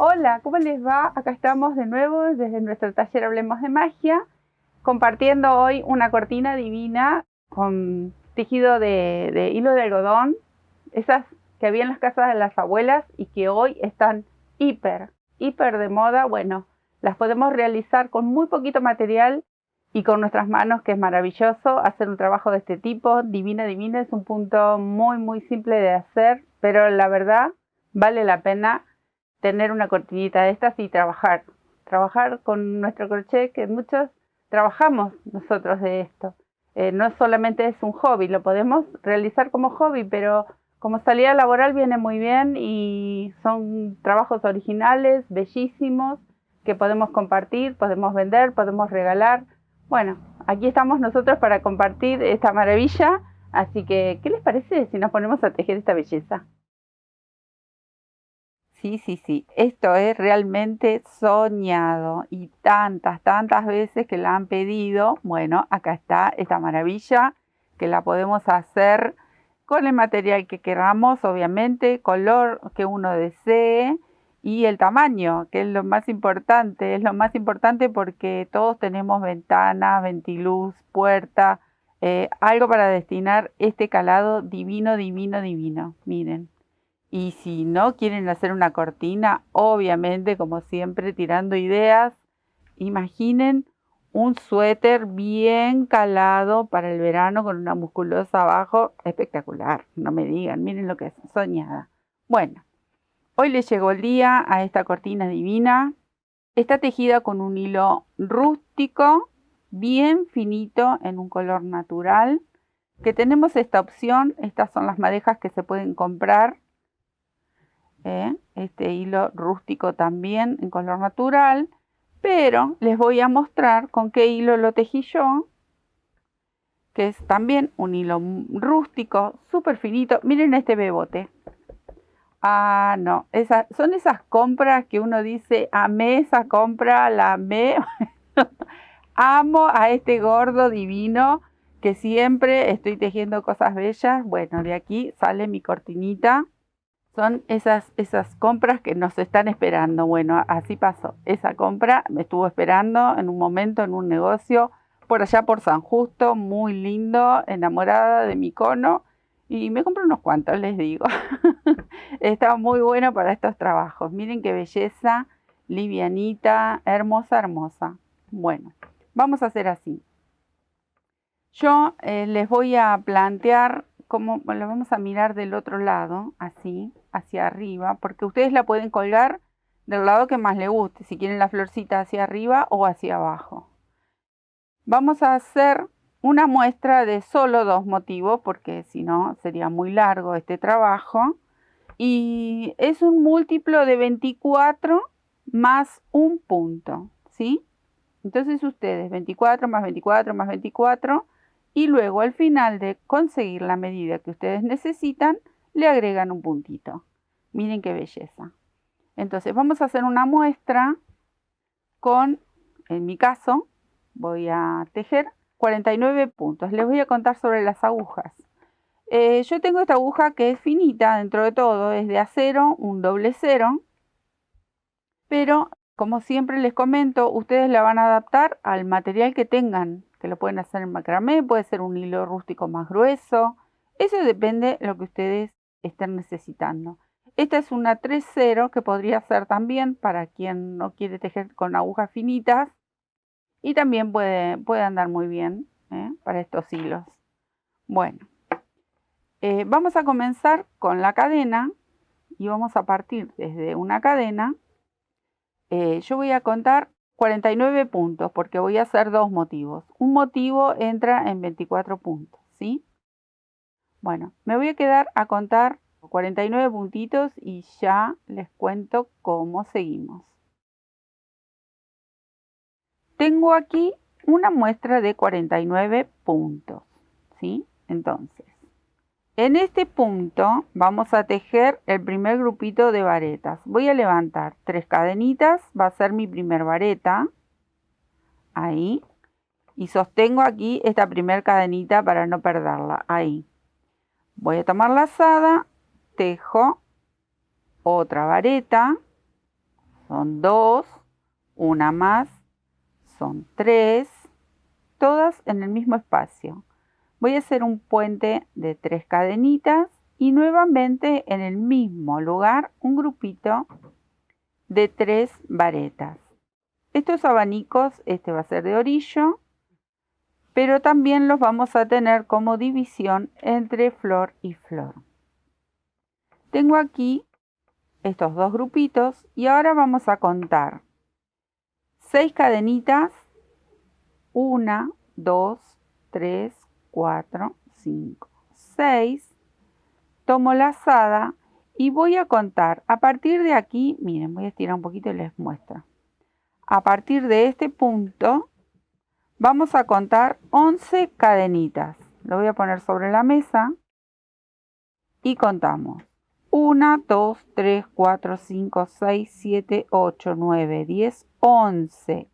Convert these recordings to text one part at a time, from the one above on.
Hola, ¿cómo les va? Acá estamos de nuevo desde nuestro taller Hablemos de Magia, compartiendo hoy una cortina divina con tejido de hilo de algodón, esas que había en las casas de las abuelas y que hoy están hiper de moda. Bueno, las podemos realizar con muy poquito material y con nuestras manos, que es maravilloso hacer un trabajo de este tipo. Divina es un punto muy simple de hacer, pero la verdad vale la pena tener una cortinita de estas y trabajar con nuestro crochet, que muchos trabajamos nosotros de esto. No solamente es un hobby, lo podemos realizar como hobby, pero como salida laboral viene muy bien y son trabajos originales, bellísimos, que podemos compartir, podemos vender, podemos regalar. Bueno, aquí estamos nosotros para compartir esta maravilla, así que, ¿qué les parece si nos ponemos a tejer esta belleza? Sí. Esto es realmente soñado y tantas veces que la han pedido. Bueno, acá está esta maravilla que la podemos hacer con el material que queramos, obviamente, color que uno desee y el tamaño, que es lo más importante. Es lo más importante porque todos tenemos ventanas, ventiluz, puerta, algo para destinar este calado divino. Miren. Y si no quieren hacer una cortina, obviamente, como siempre, tirando ideas, imaginen un suéter bien calado para el verano con una musculosa abajo. Espectacular, no me digan, miren lo que es, soñada. Bueno, hoy les llegó el día a esta cortina divina. Está tejida con un hilo rústico, bien finito, en un color natural. Que tenemos esta opción, estas son las madejas que se pueden comprar. Este hilo rústico también en color natural, pero les voy a mostrar con qué hilo lo tejí yo, que es también un hilo rústico, súper finito. Miren este bebote. Ah, no, son esas compras que uno dice, amé esa compra, la amé. Amo a este gordo divino que siempre estoy tejiendo cosas bellas. Bueno, de aquí sale mi cortinita. Son esas compras que nos están esperando. Bueno, así pasó. Esa compra me estuvo esperando en un momento en un negocio por allá por San Justo, muy lindo, enamorada de mi cono. Y me compré unos cuantos, les digo. Está muy bueno para estos trabajos. Miren qué belleza, livianita, hermosa. Bueno, vamos a hacer así. Yo les voy a plantear cómo lo vamos a mirar del otro lado, así, hacia arriba, porque ustedes la pueden colgar del lado que más les guste, si quieren la florcita hacia arriba o hacia abajo. Vamos a hacer una muestra de solo 2 motivos, porque si no sería muy largo este trabajo. Y es un múltiplo de 24 más un punto, ¿sí? Entonces ustedes 24 más 24 más 24 y luego al final de conseguir la medida que ustedes necesitan le agregan un puntito. Miren qué belleza. Entonces vamos a hacer una muestra con, en mi caso, voy a tejer 49 puntos. Les voy a contar sobre las agujas. Yo tengo esta aguja que es finita dentro de todo, es de acero, un doble cero, pero como siempre les comento, ustedes la van a adaptar al material que tengan, que lo pueden hacer en macramé, puede ser un hilo rústico más grueso, eso depende de lo que ustedes estén necesitando. Esta es una 3-0 que podría ser también para quien no quiere tejer con agujas finitas y también puede andar muy bien para estos hilos. Bueno, vamos a comenzar con la cadena y vamos a partir desde una cadena. Yo voy a contar 49 puntos porque voy a hacer 2 motivos. Un motivo entra en 24 puntos, ¿sí? Bueno, me voy a quedar a contar 49 puntitos y ya les cuento cómo seguimos. Tengo aquí una muestra de 49 puntos, ¿sí? Entonces, en este punto vamos a tejer el primer grupito de varetas. Voy a levantar 3 cadenitas, va a ser mi primer vareta. Ahí. Y sostengo aquí esta primer cadenita para no perderla. Ahí. Voy a tomar lazada, tejo otra vareta. son 2, una más, son 3, todas en el mismo espacio. Voy a hacer un puente de 3 cadenitas y nuevamente en el mismo lugar un grupito de 3 varetas. Estos abanicos, este va a ser de orillo, pero también los vamos a tener como división entre flor y flor. Tengo aquí estos dos grupitos y ahora vamos a contar 6 cadenitas, 1, 2, 3, 4, 5, 6. Tomo lazada y voy a contar a partir de aquí, miren, voy a estirar un poquito y les muestro. A partir de este punto vamos a contar 11 cadenitas. Lo voy a poner sobre la mesa y contamos. 1, 2, 3, 4, 5, 6, 7, 8, 9, 10, 11.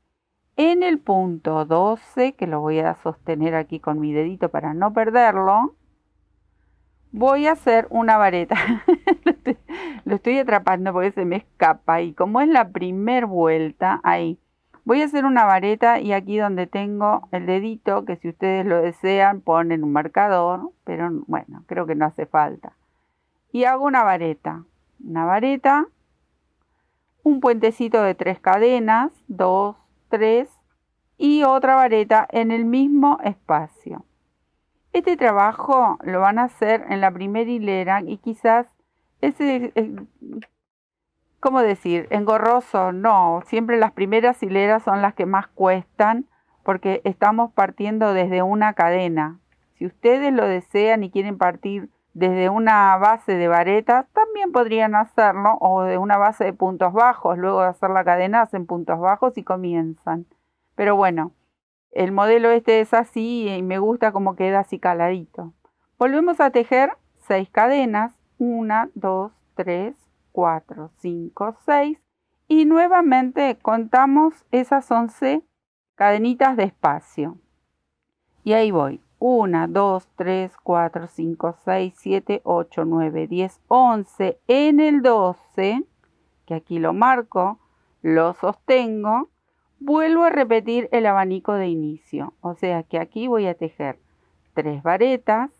En el punto 12, que lo voy a sostener aquí con mi dedito para no perderlo, voy a hacer una vareta. Lo estoy atrapando porque se me escapa y como es la primer vuelta, ahí. Voy a hacer una vareta y aquí donde tengo el dedito, que si ustedes lo desean ponen un marcador, pero bueno, creo que no hace falta. Y hago una vareta, un puentecito de 3 cadenas, 2, 3 y otra vareta en el mismo espacio. Este trabajo lo van a hacer en la primera hilera y quizás ¿cómo decir? Engorroso, no. Siempre las primeras hileras son las que más cuestan porque estamos partiendo desde una cadena. Si ustedes lo desean y quieren partir desde una base de varetas, también podrían hacerlo, o de una base de puntos bajos. Luego de hacer la cadena hacen puntos bajos y comienzan. Pero bueno, el modelo este es así y me gusta como queda así caladito. Volvemos a tejer 6 cadenas, 1, 2, 3, 4, 5, 6 y nuevamente contamos esas 11 cadenitas de espacio. Y ahí voy. 1, 2, 3, 4, 5, 6, 7, 8, 9, 10, 11. En el 12, que aquí lo marco, lo sostengo, vuelvo a repetir el abanico de inicio. O sea que aquí voy a tejer 3 varetas,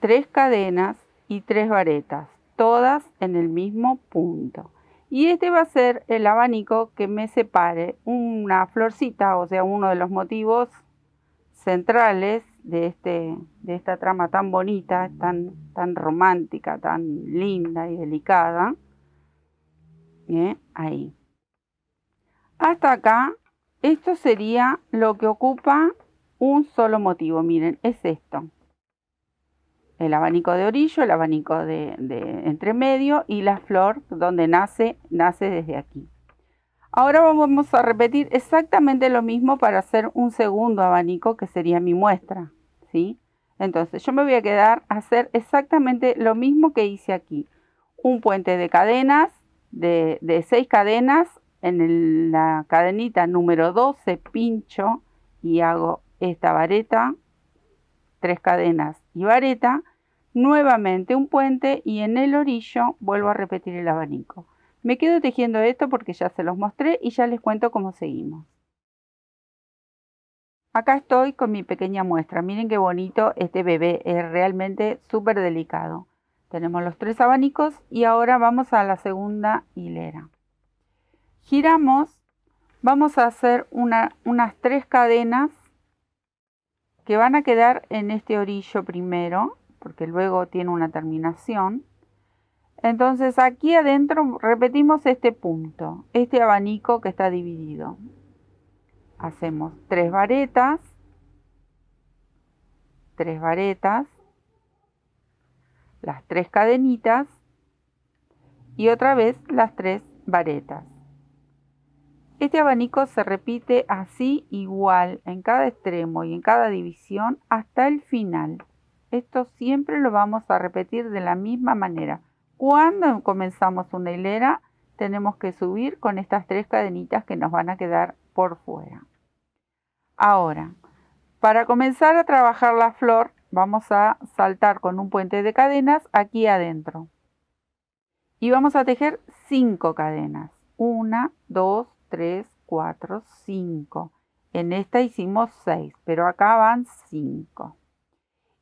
3 cadenas y 3 varetas, todas en el mismo punto. Y este va a ser el abanico que me separe una florcita, o sea, uno de los motivos centrales de esta trama tan bonita, tan romántica, tan linda y delicada. Ahí. Hasta acá, esto sería lo que ocupa un solo motivo. Miren, es esto. El abanico de orillo, el abanico de entremedio y la flor donde nace desde aquí. Ahora vamos a repetir exactamente lo mismo para hacer un segundo abanico que sería mi muestra, ¿sí? Entonces yo me voy a quedar a hacer exactamente lo mismo que hice aquí. Un puente de cadenas, de 6 cadenas, en la cadenita número 12 pincho y hago esta vareta, 3 cadenas y vareta, nuevamente un puente y en el orillo vuelvo a repetir el abanico. Me quedo tejiendo esto porque ya se los mostré y ya les cuento cómo seguimos. Acá estoy con mi pequeña muestra. Miren qué bonito este bebé, es realmente súper delicado. Tenemos los 3 abanicos y ahora vamos a la segunda hilera. Giramos, vamos a hacer unas 3 cadenas que van a quedar en este orillo primero, porque luego tiene una terminación. Entonces aquí adentro repetimos este punto, este abanico que está dividido. Hacemos 3 varetas, 3 varetas, las 3 cadenitas y otra vez las 3 varetas. Este abanico se repite así igual en cada extremo y en cada división hasta el final. Esto siempre lo vamos a repetir de la misma manera. Cuando comenzamos una hilera, tenemos que subir con estas 3 cadenitas que nos van a quedar por fuera. Ahora, para comenzar a trabajar la flor, vamos a saltar con un puente de cadenas aquí adentro. Y vamos a tejer 5 cadenas. 1, 2, 3, 4, 5. En esta hicimos 6, pero acá van 5.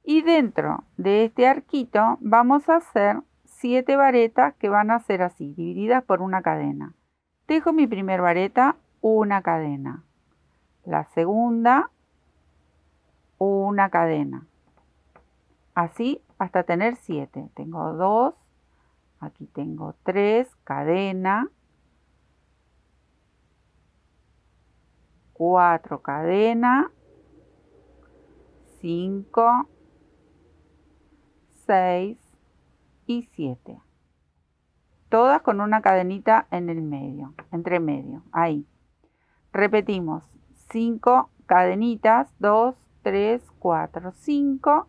Y dentro de este arquito vamos a hacer 7 varetas que van a ser así, divididas por una cadena. Tejo mi primer vareta, una cadena. La segunda, una cadena. Así hasta tener 7. Tengo 2, aquí tengo 3, cadena, 4 cadena, 5, 6 y 7. Todas con una cadenita en el medio, entre medio, ahí. Repetimos, 5 cadenitas, 2, 3, 4, 5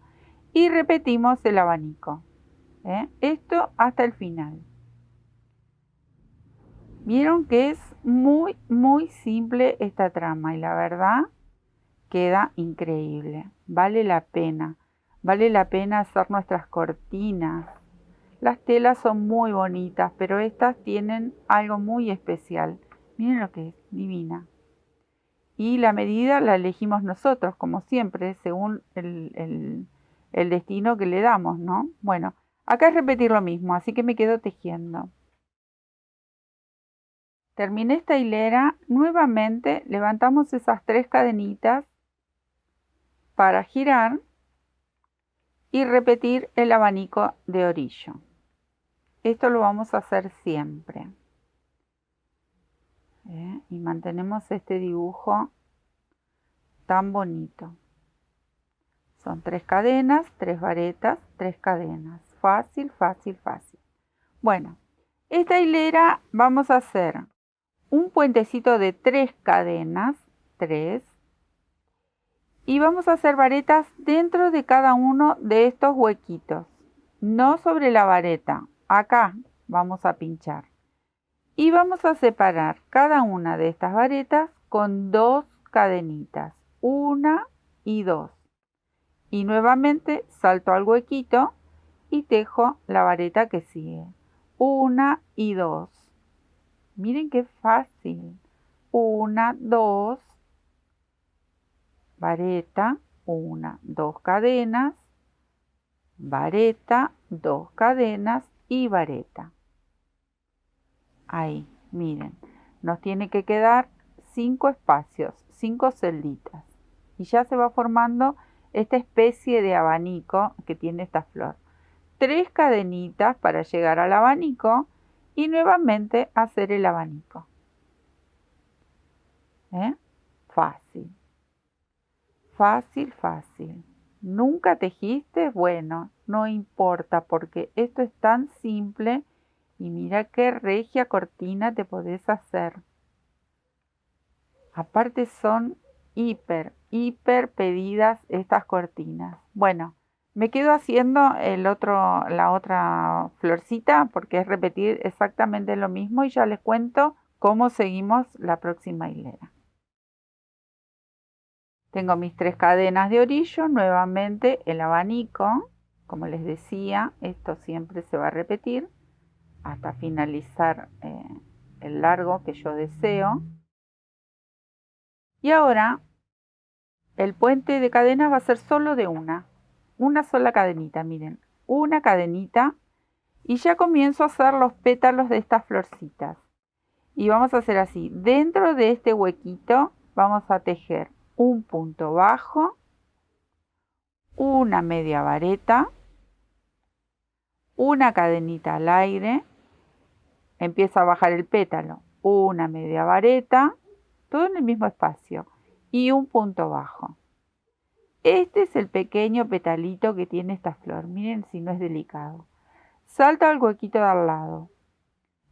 y repetimos el abanico. Esto hasta el final. Vieron que es muy simple esta trama y la verdad queda increíble. Vale la pena hacer nuestras cortinas. Las telas son muy bonitas, pero estas tienen algo muy especial. Miren lo que es, divina. Y la medida la elegimos nosotros, como siempre, según el destino que le damos, ¿no? Bueno, acá es repetir lo mismo, así que me quedo tejiendo. Terminé esta hilera, nuevamente levantamos esas 3 cadenitas para girar y repetir el abanico de orillo. Esto lo vamos a hacer siempre. Y mantenemos este dibujo tan bonito. Son 3 cadenas, 3 varetas, 3 cadenas. Fácil, fácil, fácil. Bueno, esta hilera vamos a hacer un puentecito de 3 cadenas, 3. Y vamos a hacer varetas dentro de cada uno de estos huequitos. No sobre la vareta. Acá vamos a pinchar. Y vamos a separar cada una de estas varetas con 2 cadenitas. 1 y 2. Y nuevamente salto al huequito y tejo la vareta que sigue. 1 y 2. Miren qué fácil. 1, 2. Vareta, 1, 2 cadenas. Vareta, 2 cadenas y vareta. Ahí, miren, nos tiene que quedar 5 espacios, 5 celditas. Y ya se va formando esta especie de abanico que tiene esta flor. 3 cadenitas para llegar al abanico y nuevamente hacer el abanico. Fácil. Fácil, fácil. ¿Nunca tejiste? Bueno, no importa porque esto es tan simple y mira qué regia cortina te podés hacer. Aparte son hiper pedidas estas cortinas. Bueno, me quedo haciendo la otra florcita porque es repetir exactamente lo mismo y ya les cuento cómo seguimos la próxima hilera. Tengo mis 3 cadenas de orillo, nuevamente el abanico, como les decía, esto siempre se va a repetir hasta finalizar el largo que yo deseo. Y ahora el puente de cadenas va a ser solo de una sola cadenita, miren, una cadenita y ya comienzo a hacer los pétalos de estas florcitas. Y vamos a hacer así, dentro de este huequito vamos a tejer un punto bajo, una media vareta, una cadenita al aire, empieza a bajar el pétalo, una media vareta, todo en el mismo espacio y un punto bajo. Este es el pequeño petalito que tiene esta flor, miren si no es delicado. Salto al huequito de al lado,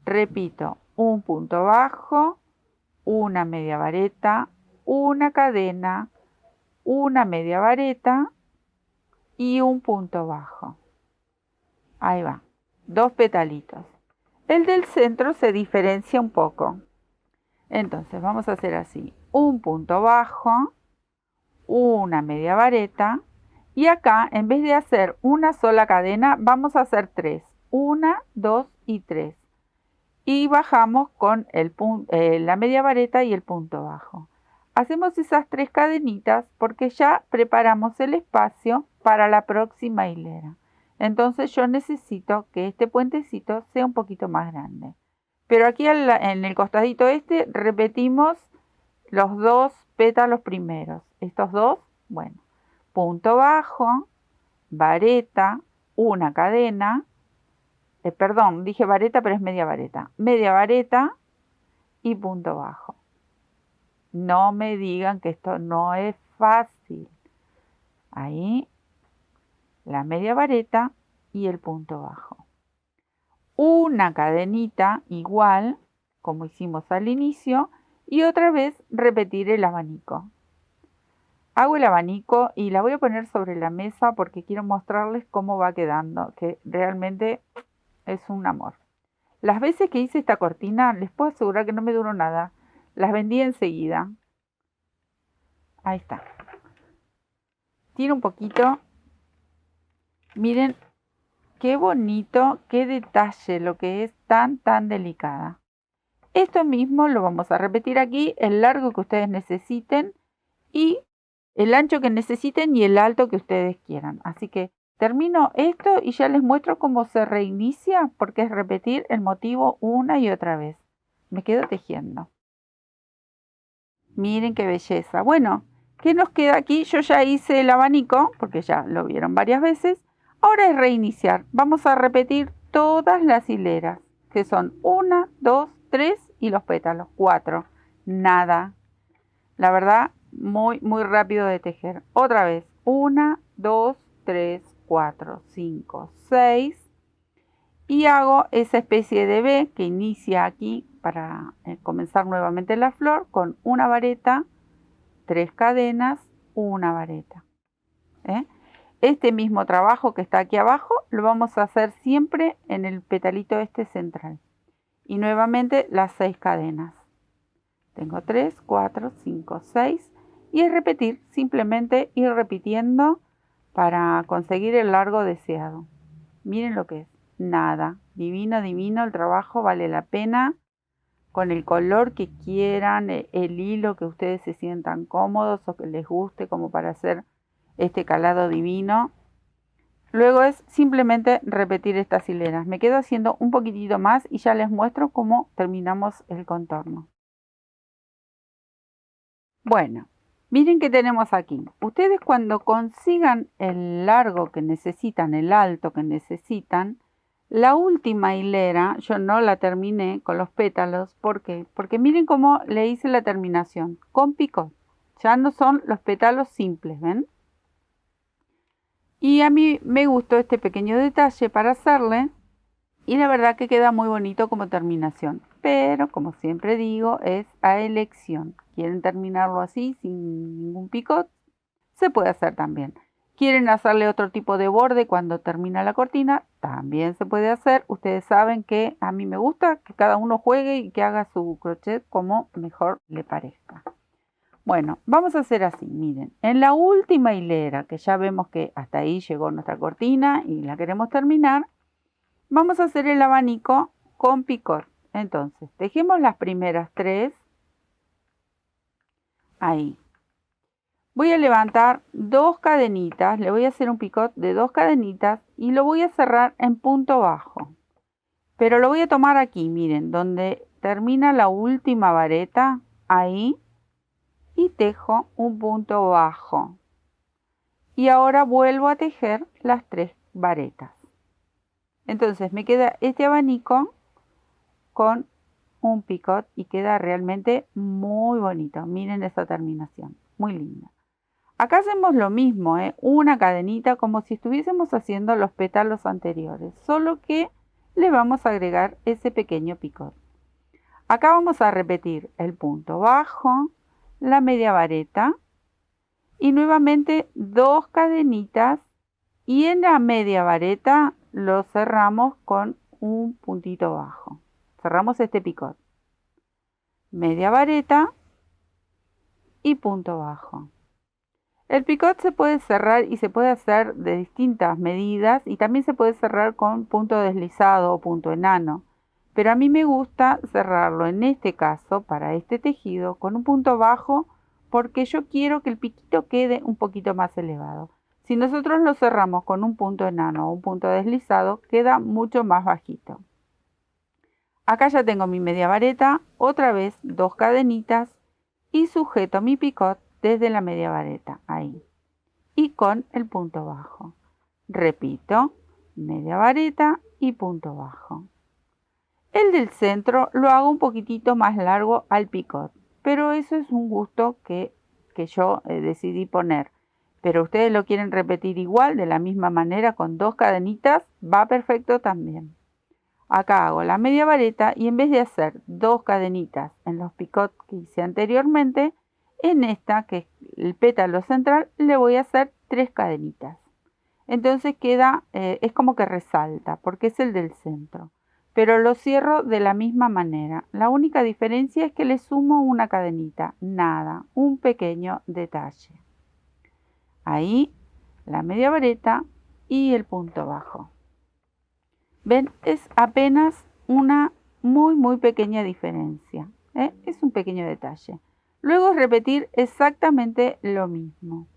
repito, un punto bajo, una media vareta, una cadena, una media vareta y un punto bajo. Ahí va, 2 petalitos. El del centro se diferencia un poco. Entonces vamos a hacer así, un punto bajo, una media vareta y acá en vez de hacer una sola cadena vamos a hacer 3. 1, 2 y 3. Y bajamos con la media vareta y el punto bajo. Hacemos esas 3 cadenitas porque ya preparamos el espacio para la próxima hilera. Entonces yo necesito que este puentecito sea un poquito más grande. Pero aquí en el costadito este repetimos los 2 pétalos primeros. Estos 2, bueno, punto bajo, vareta, una cadena. Perdón, dije vareta, pero es media vareta. Media vareta y punto bajo. No me digan que esto no es fácil. Ahí, la media vareta y el punto bajo. Una cadenita igual, como hicimos al inicio, y otra vez repetir el abanico. Hago el abanico y la voy a poner sobre la mesa porque quiero mostrarles cómo va quedando, que realmente es un amor. Las veces que hice esta cortina, les puedo asegurar que no me duró nada. Las vendí enseguida. Ahí está. Tiro un poquito. Miren qué bonito, qué detalle, lo que es tan delicada. Esto mismo lo vamos a repetir aquí, el largo que ustedes necesiten y el ancho que necesiten y el alto que ustedes quieran. Así que termino esto y ya les muestro cómo se reinicia, porque es repetir el motivo una y otra vez. Me quedo tejiendo. Miren qué belleza. Bueno, ¿qué nos queda aquí? Yo ya hice el abanico, porque ya lo vieron varias veces. Ahora es reiniciar. Vamos a repetir todas las hileras, que son 1, 2, 3 y los pétalos, 4. Nada. La verdad, muy rápido de tejer. Otra vez, 1, 2, 3, 4, 5, 6. Y hago esa especie de V que inicia aquí para comenzar nuevamente la flor con una vareta, 3 cadenas, una vareta. Este mismo trabajo que está aquí abajo lo vamos a hacer siempre en el petalito este central. Y nuevamente las 6 cadenas. Tengo 3, 4, 5, 6 y es repetir, simplemente ir repitiendo para conseguir el largo deseado. Miren lo que es. Nada, divino, el trabajo vale la pena, con el color que quieran, el hilo que ustedes se sientan cómodos o que les guste como para hacer este calado divino. Luego es simplemente repetir estas hileras. Me quedo haciendo un poquitito más y ya les muestro cómo terminamos el contorno. Bueno, miren qué tenemos aquí. Ustedes cuando consigan el largo que necesitan, el alto que necesitan, la última hilera yo no la terminé con los pétalos. ¿Por qué? Porque miren cómo le hice la terminación. Con picot. Ya no son los pétalos simples, ¿ven? Y a mí me gustó este pequeño detalle para hacerle. Y la verdad que queda muy bonito como terminación. Pero, como siempre digo, es a elección. ¿Quieren terminarlo así, sin ningún picot? Se puede hacer también. ¿Quieren hacerle otro tipo de borde cuando termina la cortina? También se puede hacer. Ustedes saben que a mí me gusta que cada uno juegue y que haga su crochet como mejor le parezca. Bueno, vamos a hacer así, miren. En la última hilera, que ya vemos que hasta ahí llegó nuestra cortina y la queremos terminar, vamos a hacer el abanico con picot. Entonces, tejemos las primeras 3. Ahí. Voy a levantar 2 cadenitas, le voy a hacer un picot de 2 cadenitas y lo voy a cerrar en punto bajo. Pero lo voy a tomar aquí, miren, donde termina la última vareta, ahí, y tejo un punto bajo. Y ahora vuelvo a tejer las 3 varetas. Entonces me queda este abanico con un picot y queda realmente muy bonito. Miren esa terminación, muy linda. Acá hacemos lo mismo, una cadenita como si estuviésemos haciendo los pétalos anteriores, solo que le vamos a agregar ese pequeño picot. Acá vamos a repetir el punto bajo, la media vareta y nuevamente 2 cadenitas y en la media vareta lo cerramos con un puntito bajo. Cerramos este picot. Media vareta y punto bajo. El picot se puede cerrar y se puede hacer de distintas medidas y también se puede cerrar con punto deslizado o punto enano. Pero a mí me gusta cerrarlo en este caso, para este tejido, con un punto bajo porque yo quiero que el piquito quede un poquito más elevado. Si nosotros lo cerramos con un punto enano o un punto deslizado, queda mucho más bajito. Acá ya tengo mi media vareta, otra vez 2 cadenitas y sujeto mi picot desde la media vareta, ahí, y con el punto bajo. Repito, media vareta y punto bajo. El del centro lo hago un poquitito más largo al picot, pero eso es un gusto que yo decidí poner. Pero ustedes lo quieren repetir igual, de la misma manera, con 2 cadenitas, va perfecto también. Acá hago la media vareta y en vez de hacer 2 cadenitas en los picots que hice anteriormente, en esta, que es el pétalo central, le voy a hacer 3 cadenitas. Entonces queda, es como que resalta, porque es el del centro. Pero lo cierro de la misma manera. La única diferencia es que le sumo una cadenita, nada, un pequeño detalle. Ahí la media vareta y el punto bajo. ¿Ven? Es apenas una muy pequeña diferencia. Es un pequeño detalle. Luego repetir exactamente lo mismo.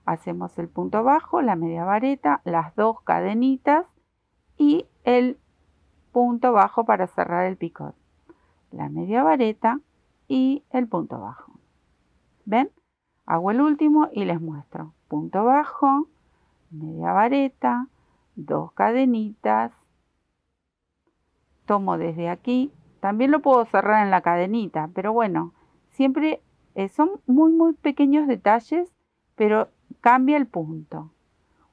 Hacemos el punto bajo, la media vareta, las 2 cadenitas y el punto bajo para cerrar el picot. La media vareta y el punto bajo. ¿Ven? Hago el último y les muestro. Punto bajo, media vareta, 2 cadenitas. Tomo desde aquí. También lo puedo cerrar en la cadenita, pero bueno, siempre son muy pequeños detalles, pero cambia el punto.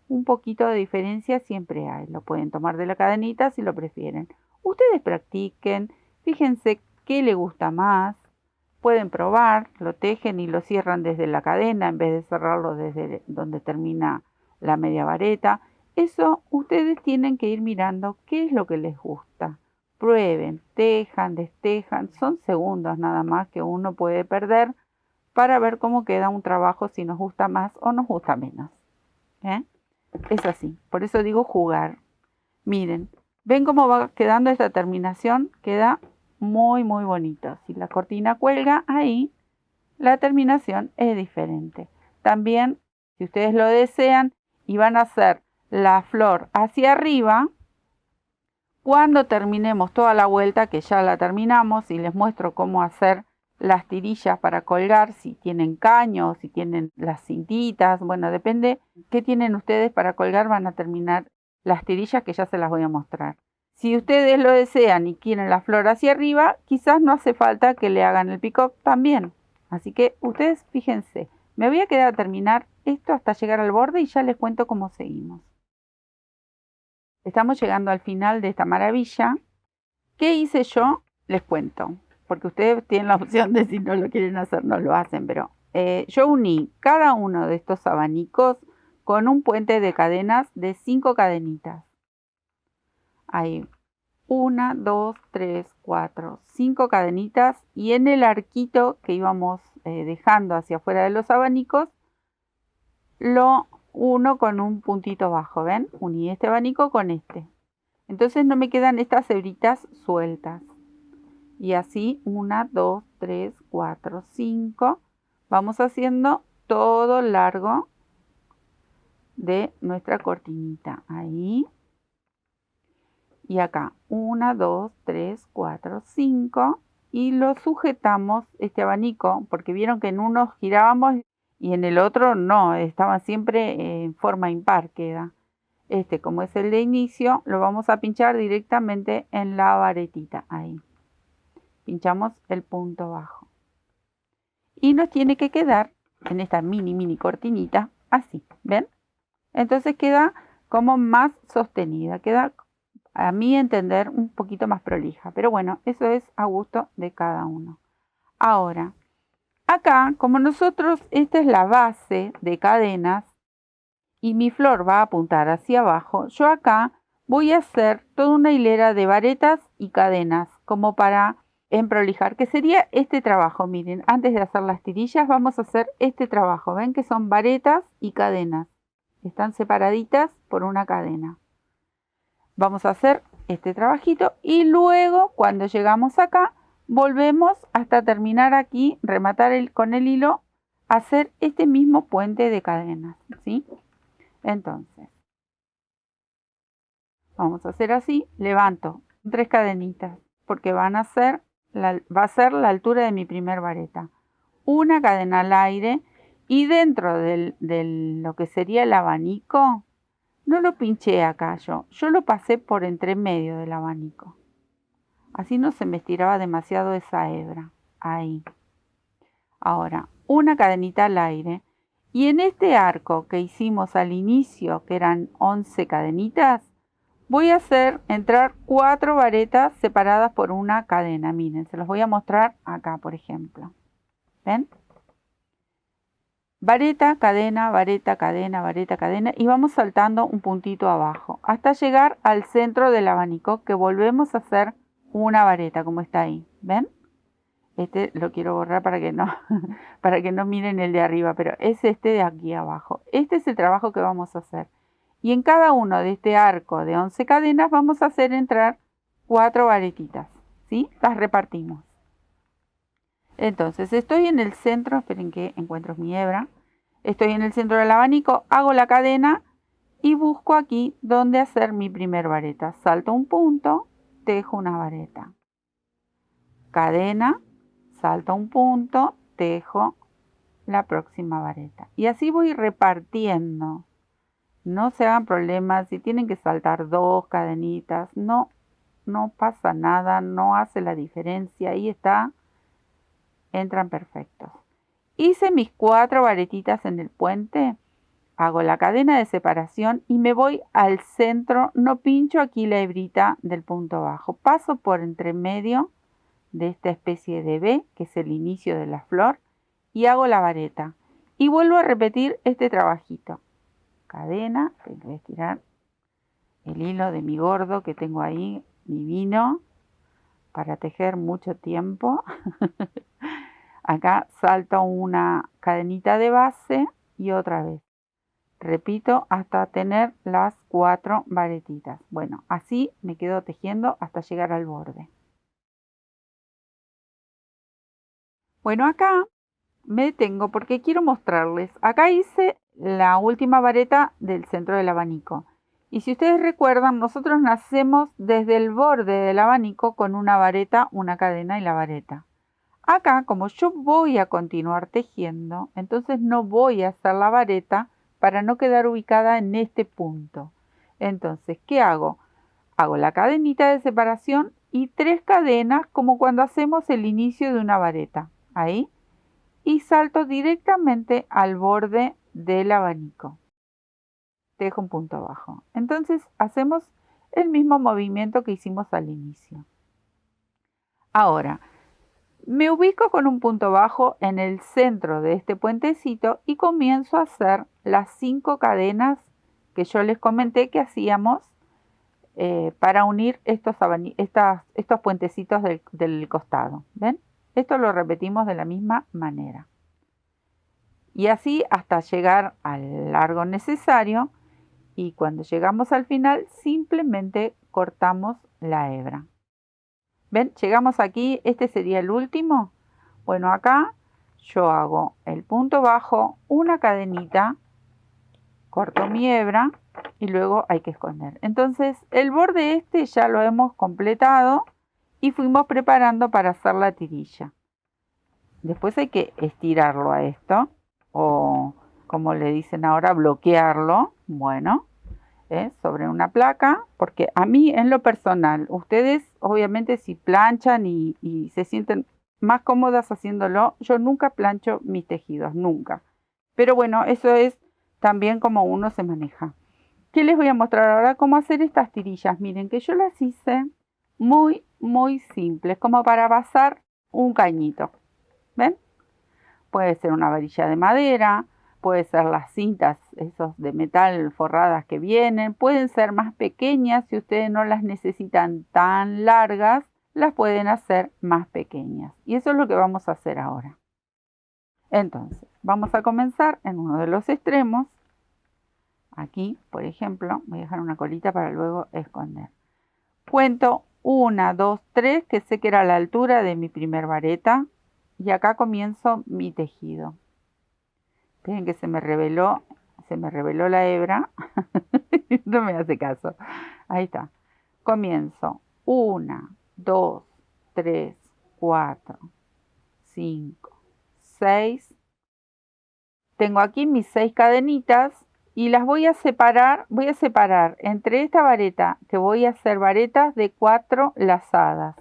Un poquito de diferencia siempre hay. Lo pueden tomar de la cadenita si lo prefieren. Ustedes practiquen, fíjense qué les gusta más. Pueden probar, lo tejen y lo cierran desde la cadena en vez de cerrarlo desde donde termina la media vareta. Eso ustedes tienen que ir mirando qué es lo que les gusta. Prueben, tejan, destejan. Son segundos nada más que uno puede perder para ver cómo queda un trabajo, si nos gusta más o nos gusta menos. Es así, por eso digo jugar. Miren, ¿ven cómo va quedando esta terminación? Queda muy bonito. Si la cortina cuelga ahí, la terminación es diferente. También, si ustedes lo desean y van a hacer la flor hacia arriba, cuando terminemos toda la vuelta, que ya la terminamos y les muestro cómo hacer las tirillas para colgar, si tienen caños, si tienen las cintitas, bueno, depende qué tienen ustedes para colgar, van a terminar las tirillas que ya se las voy a mostrar. Si ustedes lo desean y quieren la flor hacia arriba, quizás no hace falta que le hagan el picot también. Así que ustedes fíjense, me voy a quedar a terminar esto hasta llegar al borde y ya les cuento cómo seguimos. Estamos llegando al final de esta maravilla. ¿Qué hice yo? Les cuento, porque ustedes tienen la opción de si no lo quieren hacer, no lo hacen, pero yo uní cada uno de estos abanicos con un puente de cadenas de 5 cadenitas. Ahí, 1, 2, 3, 4, 5 cadenitas y en el arquito que íbamos dejando hacia afuera de los abanicos, lo uno con un puntito bajo, ¿ven? Uní este abanico con este. Entonces no me quedan estas hebritas sueltas. Y así 1, 2, 3, 4, 5. Vamos haciendo todo largo de nuestra cortinita. Ahí. Y acá 1, 2, 3, 4, 5. Y lo sujetamos, este abanico, porque vieron que en uno girábamos y en el otro no, estaba siempre en forma impar queda. Este, como es el de inicio, lo vamos a pinchar directamente en la varetita, ahí. Pinchamos el punto bajo. Y nos tiene que quedar en esta mini cortinita, así, ¿ven? Entonces queda como más sostenida, queda a mi entender un poquito más prolija. Pero bueno, eso es a gusto de cada uno. Ahora, acá, como nosotros, esta es la base de cadenas, y mi flor va a apuntar hacia abajo, yo acá voy a hacer toda una hilera de varetas y cadenas, como para emprolijar, que sería este trabajo. Miren, antes de hacer las tirillas vamos a hacer este trabajo. Ven que son varetas y cadenas. Están separaditas por una cadena. Vamos a hacer este trabajito y luego cuando llegamos acá volvemos hasta terminar aquí, rematar con el hilo, hacer este mismo puente de cadenas, ¿sí? Entonces, vamos a hacer así, levanto 3 cadenitas porque va a ser la altura de mi primer vareta. Una cadena al aire y dentro de lo que sería el abanico, no lo pinché acá yo lo pasé por entre medio del abanico. Así no se me estiraba demasiado esa hebra. Ahí. Ahora, una cadenita al aire. Y en este arco que hicimos al inicio, que eran 11 cadenitas, voy a hacer entrar 4 varetas separadas por una cadena. Miren, se los voy a mostrar acá, por ejemplo. ¿Ven? Vareta, cadena, vareta, cadena, vareta, cadena. Y vamos saltando un puntito abajo. Hasta llegar al centro del abanico, que volvemos a hacer una vareta, como está ahí. ¿Ven? Este lo quiero borrar para que no, para que no miren el de arriba, pero es este de aquí abajo. Este es el trabajo que vamos a hacer. Y en cada uno de este arco de 11 cadenas vamos a hacer entrar 4 varetitas, ¿sí? Las repartimos. Entonces estoy en el centro, esperen que encuentro mi hebra. Estoy en el centro del abanico, hago la cadena y busco aquí donde hacer mi primer vareta. Salto un punto, tejo una vareta. Cadena, salto un punto, tejo la próxima vareta. Y así voy repartiendo. No se hagan problemas si tienen que saltar 2 cadenitas. No pasa nada, no hace la diferencia. Ahí está, entran perfectos. Hice mis 4 varetitas en el puente. Hago la cadena de separación y me voy al centro. No pincho aquí la hebrita del punto bajo. Paso por entre medio de esta especie de V, que es el inicio de la flor, y hago la vareta. Y vuelvo a repetir este trabajito. Cadena, tengo que estirar el hilo de mi gordo que tengo ahí, divino, para tejer mucho tiempo. Acá salto una cadenita de base y otra vez. Repito hasta tener las 4 varetitas. Bueno, así me quedo tejiendo hasta llegar al borde. Bueno, acá me detengo porque quiero mostrarles. Acá hice la última vareta del centro del abanico. Y si ustedes recuerdan, nosotros nacemos desde el borde del abanico con una vareta, una cadena y la vareta. Acá, como yo voy a continuar tejiendo, entonces no voy a hacer la vareta para no quedar ubicada en este punto. Entonces, ¿qué hago? Hago la cadenita de separación y 3 cadenas como cuando hacemos el inicio de una vareta. Ahí. Y salto directamente al borde del abanico. Dejo un punto abajo. Entonces hacemos el mismo movimiento que hicimos al inicio. Ahora, me ubico con un punto bajo en el centro de este puentecito y comienzo a hacer las 5 cadenas que yo les comenté que hacíamos para unir estos puentecitos del costado. ¿Ven? Esto lo repetimos de la misma manera. Y así hasta llegar al largo necesario. Y cuando llegamos al final, simplemente cortamos la hebra. ¿Ven? Llegamos aquí, este sería el último. Bueno, acá yo hago el punto bajo, una cadenita, corto mi hebra y luego hay que esconder. Entonces, el borde este ya lo hemos completado y fuimos preparando para hacer la tirilla. Después hay que estirarlo a esto, o como le dicen ahora, bloquearlo. Bueno, sobre una placa, porque a mí en lo personal, ustedes obviamente si planchan y se sienten más cómodas haciéndolo, yo nunca plancho mis tejidos, nunca. Pero bueno, eso es también como uno se maneja. ¿Qué les voy a mostrar ahora? Cómo hacer estas tirillas. Miren que yo las hice muy simples, como para pasar un cañito. ¿Ven? Puede ser una varilla de madera, puede ser las cintas esos de metal forradas que vienen, pueden ser más pequeñas si ustedes no las necesitan tan largas, las pueden hacer más pequeñas. Y eso es lo que vamos a hacer ahora. Entonces, vamos a comenzar en uno de los extremos. Aquí, por ejemplo, voy a dejar una colita para luego esconder. Cuento 1, 2, 3, que sé que era la altura de mi primer vareta. Y acá comienzo mi tejido. Miren que se me reveló la hebra. No me hace caso. Ahí está. Comienzo 1, 2, 3, 4, 5, 6. Tengo aquí mis 6 cadenitas y las voy a separar. Voy a separar entre esta vareta, que voy a hacer varetas de 4 lazadas.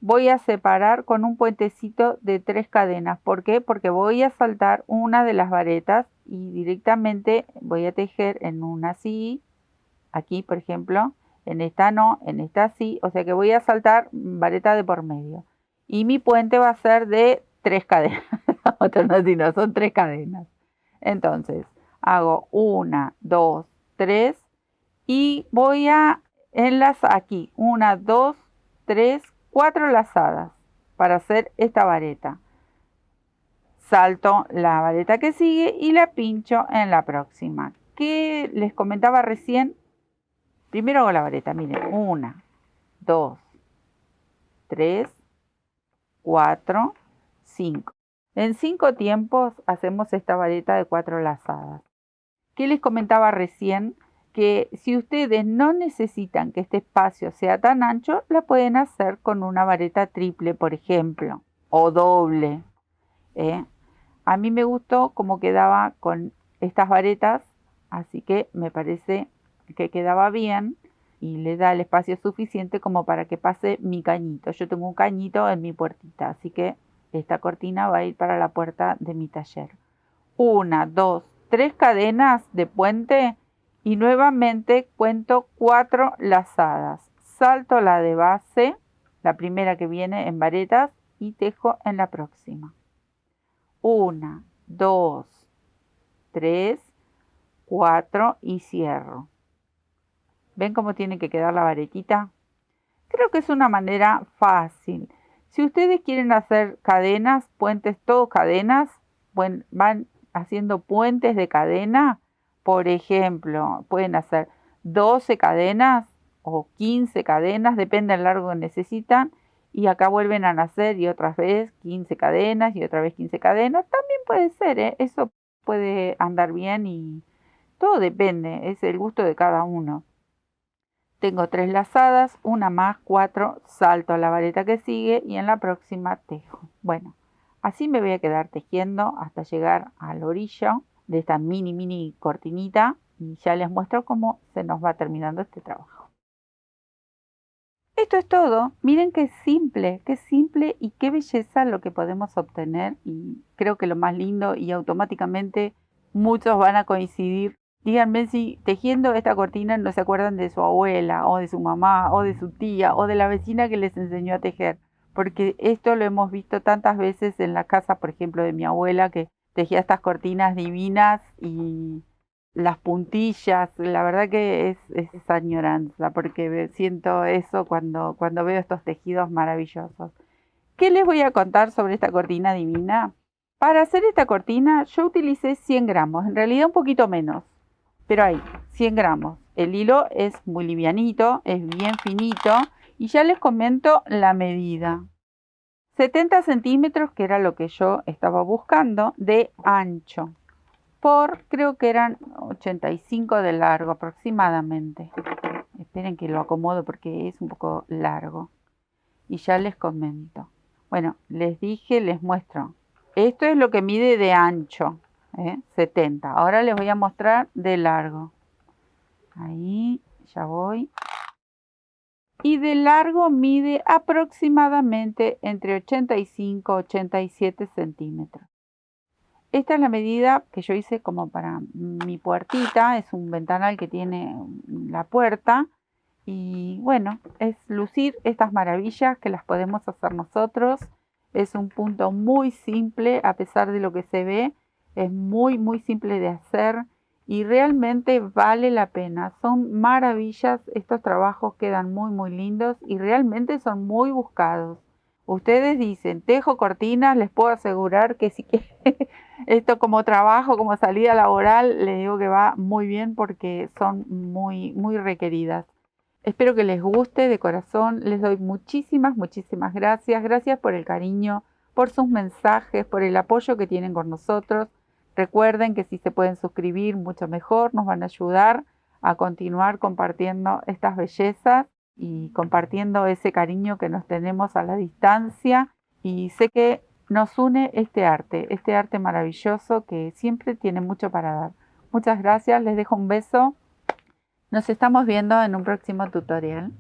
Voy a separar con un puentecito de 3 cadenas. ¿Por qué? Porque voy a saltar una de las varetas y directamente voy a tejer en una así. Aquí, por ejemplo, en esta no, en esta sí. O sea que voy a saltar vareta de por medio. Y mi puente va a ser de 3 cadenas. Otra no, sino son 3 cadenas. Entonces, hago 1, 2, 3 y voy a enlazar aquí 1, 2, 3, 4 lazadas para hacer esta vareta. Salto la vareta que sigue y la pincho en la próxima. ¿Qué les comentaba recién? Primero hago la vareta, miren, 1, 2, 3, 4, 5. En 5 tiempos hacemos esta vareta de 4 lazadas. ¿Qué les comentaba recién? Que si ustedes no necesitan que este espacio sea tan ancho, la pueden hacer con una vareta triple, por ejemplo, o doble. A mí me gustó cómo quedaba con estas varetas, así que me parece que quedaba bien y le da el espacio suficiente como para que pase mi cañito. Yo tengo un cañito en mi puertita, así que esta cortina va a ir para la puerta de mi taller. 1, 2, 3 cadenas de puente y nuevamente cuento 4 lazadas. Salto la de base, la primera que viene en varetas, y tejo en la próxima. 1, 2, 3, 4 y cierro. ¿Ven cómo tiene que quedar la varetita? Creo que es una manera fácil. Si ustedes quieren hacer cadenas, puentes, todo cadenas, van haciendo puentes de cadena. Por ejemplo, pueden hacer 12 cadenas o 15 cadenas, depende del largo que necesitan. Y acá vuelven a nacer y otra vez 15 cadenas y otra vez 15 cadenas. También puede ser, eso puede andar bien y todo depende, es el gusto de cada uno. Tengo 3 lazadas, una más, 4, salto a la vareta que sigue y en la próxima tejo. Bueno, así me voy a quedar tejiendo hasta llegar al orillo de esta mini cortinita y ya les muestro cómo se nos va terminando este trabajo. Esto es todo. Miren qué simple y qué belleza lo que podemos obtener, y creo que lo más lindo, y automáticamente muchos van a coincidir. Díganme si tejiendo esta cortina no se acuerdan de su abuela o de su mamá o de su tía o de la vecina que les enseñó a tejer, porque esto lo hemos visto tantas veces en la casa, por ejemplo, de mi abuela, que tejía estas cortinas divinas y las puntillas. La verdad que es esa añoranza, porque siento eso cuando veo estos tejidos maravillosos. ¿Qué les voy a contar sobre esta cortina divina? Para hacer esta cortina yo utilicé 100 gramos, en realidad un poquito menos, pero ahí, 100 gramos. El hilo es muy livianito, es bien finito y ya les comento la medida. 70 centímetros, que era lo que yo estaba buscando, de ancho, por creo que eran 85 de largo aproximadamente. Esperen que lo acomodo porque es un poco largo. Y ya les comento. Bueno, les dije, les muestro. Esto es lo que mide de ancho, 70. Ahora les voy a mostrar de largo. Ahí, ya voy. Y de largo mide aproximadamente entre 85 y 87 centímetros. Esta es la medida que yo hice como para mi puertita. Es un ventanal que tiene la puerta. Y bueno, es lucir estas maravillas que las podemos hacer nosotros. Es un punto muy simple, a pesar de lo que se ve. Es muy simple de hacer. y realmente vale la pena. Son maravillas, estos trabajos quedan muy lindos y realmente son muy buscados. Ustedes dicen, tejo cortinas, les puedo asegurar que si quieren esto como trabajo, como salida laboral, les digo que va muy bien porque son muy requeridas. Espero que les guste de corazón. Les doy muchísimas gracias. Gracias por el cariño, por sus mensajes, por el apoyo que tienen con nosotros. Recuerden que si se pueden suscribir, mucho mejor. Nos van a ayudar a continuar compartiendo estas bellezas y compartiendo ese cariño que nos tenemos a la distancia. Y sé que nos une este arte maravilloso que siempre tiene mucho para dar. Muchas gracias, les dejo un beso. Nos estamos viendo en un próximo tutorial.